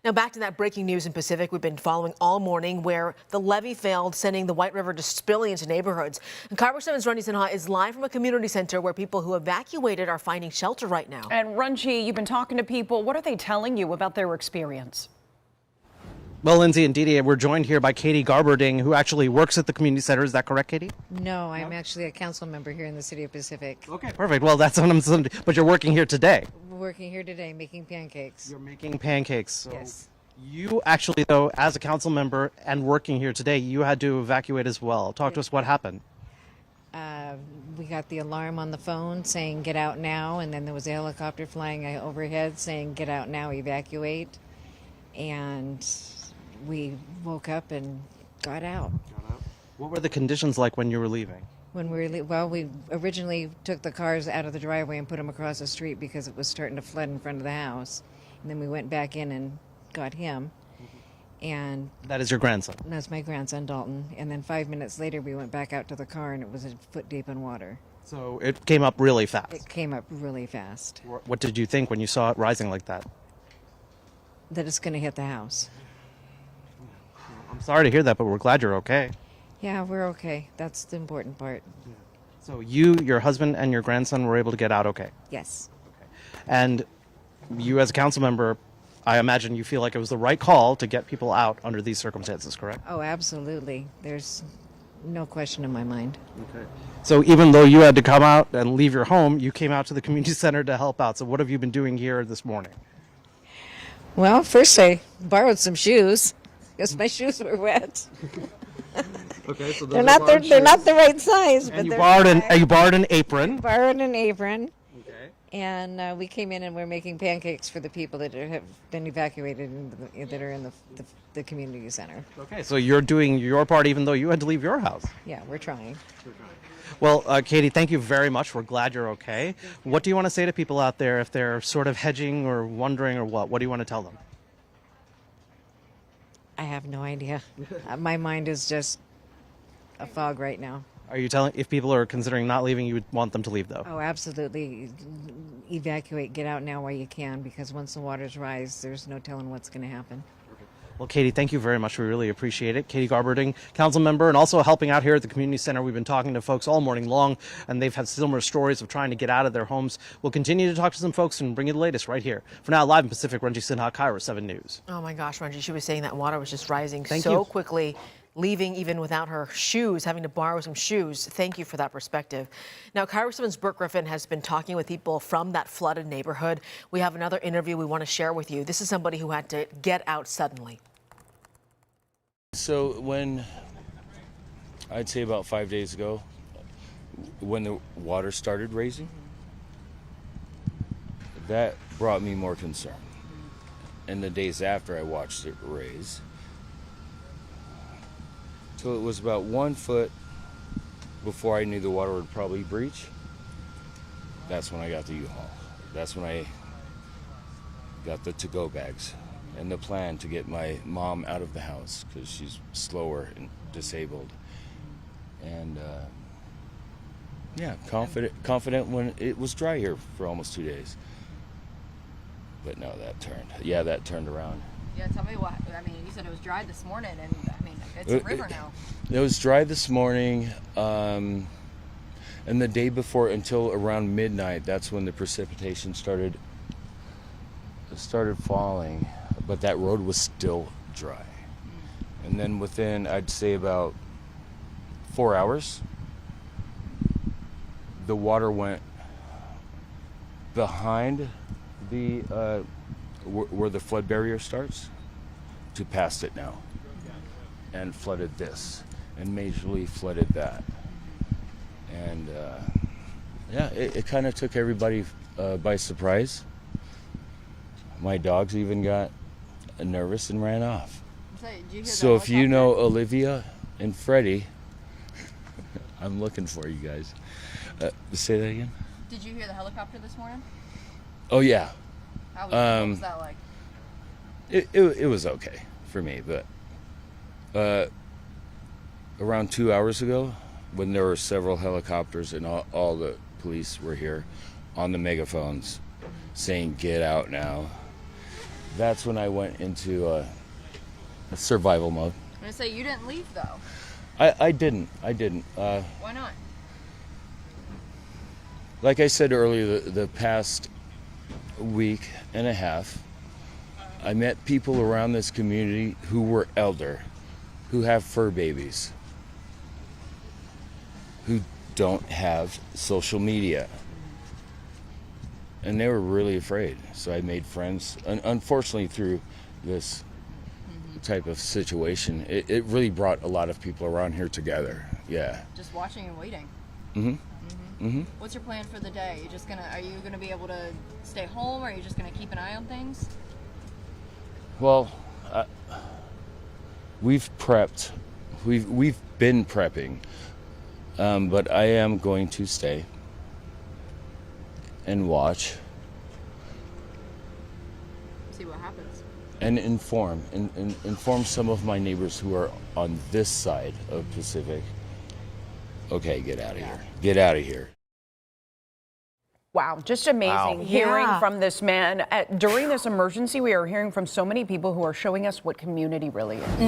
Now back to that breaking news in Pacific we've been following all morning, where the levee failed, sending the White River just spilling into neighborhoods. And KIRO 7's Ranji Sinha is live from a community center where people who evacuated are finding shelter right now. And Ranji, you've been talking to people. What are they telling you about their experience? Well, Lindsay and Didi, we're joined here by Katie Garberding, who actually works at the community center. Is that correct, Katie? No, I'm actually a council member here in the city of Pacific. Okay, perfect. Well, that's what I'm saying. But you're working here today. We're working here today making pancakes. You're making pancakes. So Yes. You actually, though, as a council member and working here today, you had to evacuate as well. Talk to us what happened. We got the alarm on the phone saying get out now, and then there was a helicopter flying overhead saying get out now, evacuate. And we woke up and got out. What were the conditions like when you were leaving? When we originally took the cars out of the driveway and put them across the street because it was starting to flood in front of the house. And then we went back in and got him. And That is your grandson. that's my grandson, Dalton. And then 5 minutes later, we went back out to the car and it was a foot deep in water. So it came up really fast. It came up really fast. What did you think when you saw it rising like that? That it's going to hit the house. I'm sorry to hear that, but we're glad you're okay. Yeah, we're okay. That's the important part. So you, your husband, and your grandson were able to get out okay. Yes. And you, as a council member, I imagine you feel like it was the right call to get people out under these circumstances, correct? Oh, absolutely. There's no question in my mind. Okay. So even though you had to come out and leave your home, you came out to the community center to help out. So what have you been doing here this morning? Well, first I borrowed some shoes because my shoes were wet. Okay, so They're not the right size, but and you they're borrowed an apron. borrowed an apron. Okay. And we came in and we're making pancakes for the people that have been evacuated that are in the community center. Okay, so you're doing your part even though you had to leave your house. Yeah, we're trying. Well, Katie, thank you very much. We're glad you're okay. What do you want to say to people out there if they're sort of hedging or wondering or what? What do you want to tell them? I have no idea. My mind is just a fog right now. Are you telling, if people are considering not leaving, you would want them to leave though? Oh, absolutely. Evacuate, get out now while you can, because once the waters rise, there's no telling what's going to happen. Well, Katie, thank you very much. We really appreciate it. Katie Garberding, council member, and also helping out here at the community center. We've been talking to folks all morning long, and they've had similar stories of trying to get out of their homes. We'll continue to talk to some folks and bring you the latest right here. For now, live in Pacific, Ranji Sinha, KIRO 7 News. Oh my gosh, Ranji, she was saying that water was just rising Thank so you. quickly, leaving even without her shoes, having to borrow some shoes. Thank you for that perspective. Now, KIRO 7's Brooke Griffin has been talking with people from that flooded neighborhood. We have another interview we want to share with you. This is somebody who had to get out suddenly. So when, I'd say about 5 days ago, when the water started raising, that brought me more concern. And the days after I watched it raise. So it was about 1 foot before I knew the water would probably breach. That's when I got the U-Haul. That's when I got the to-go bags and the plan to get my mom out of the house because she's slower and disabled. And yeah, confident when it was dry here for almost 2 days. But no, that turned around. Yeah, tell me what, I mean, you said it was dry this morning, and I mean, it's a river now. It was dry this morning, and the day before until around midnight, that's when the precipitation started falling, but that road was still dry. And then within, I'd say about 4 hours, the water went behind the where the flood barrier starts to past it now, and flooded this and majorly flooded that. And yeah, it kind of took everybody by surprise. My dogs even got nervous and ran off. So if you know Olivia and Freddie, I'm looking for you guys. Say that again? Did you hear the helicopter this morning? Oh yeah. What was that like? It was okay for me, but around 2 hours ago, when there were several helicopters and all the police were here on the megaphones saying get out now, that's when I went into survival mode. I'm gonna say you didn't leave though. I didn't. Why not? Like I said earlier, the past week and a half, I met people around this community who were elder, who have fur babies, who don't have social media. And they were really afraid. So I made friends. Unfortunately, through this type of situation, it really brought a lot of people around here together. Yeah. Just watching and waiting. What's your plan for the day? Are you gonna be able to stay home, or are you just gonna keep an eye on things? Well, we've prepped. We've been prepping, but I am going to stay and watch See what happens. and inform some of my neighbors who are on this side of Pacific. Okay, get out of here. Get out of here. Wow, just amazing hearing Yeah. from this man. During this emergency, we are hearing from so many people who are showing us what community really is.